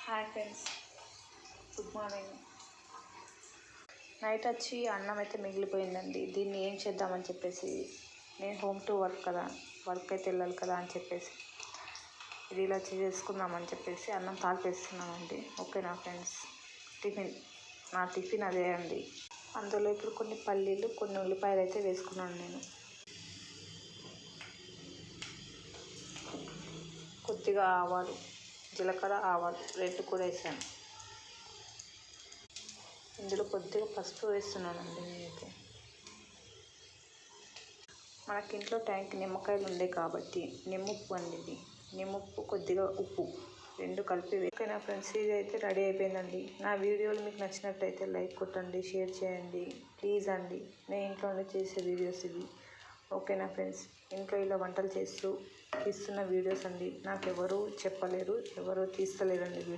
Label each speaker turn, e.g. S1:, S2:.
S1: Hi friends, good morning. Night వచ్చి అన్నం అయితే మిగిలిపోయిందండి. దీన్ని ఏం చేద్దామని చెప్పేసి నేను హోమ్ టు వర్క్ కదా, వర్క్ అయితే వెళ్ళాలి కదా అని చెప్పేసి ఇది ఇలా చేసుకుందామని చెప్పేసి అన్నం తాల్పేస్తున్నానండి. ఓకేనా ఫ్రెండ్స్, నా టిఫిన్ అదే అండి. అందులో ఇప్పుడు కొన్ని పల్లీలు, కొన్ని ఉల్లిపాయలు అయితే వేసుకున్నాను నేను. కొద్దిగా ఆవాలు, జీలకర్ర, ఆవాలు రెండు కూడా వేసాను. ఇందులో కొద్దిగా పసుపు వేస్తున్నానండి నేనైతే. మనకి ఇంట్లో ట్యాంక్ నిమ్మకాయలు ఉండే కాబట్టి నిమ్మప్పు అండి ఇది. నిమ్మప్పు, కొద్దిగా ఉప్పు రెండు కలిపి ఓకేనా ఫ్రెండ్స్, ఇది అయితే రెడీ అయిపోయిందండి. నా వీడియోలు మీకు నచ్చినట్టయితే లైక్ కొట్టండి, షేర్ చేయండి ప్లీజ్ అండి. నేను ఇంట్లోనే చేసే వీడియోస్ ఇవి. ఓకేనా ఫ్రెండ్స్, ఇంట్లో ఇలా వంటలు చేస్తూ తీస్తున్న వీడియోస్ అండి. నాకు ఎవరు చెప్పలేరు, ఎవరు తీస్తలేరండి వీడియో.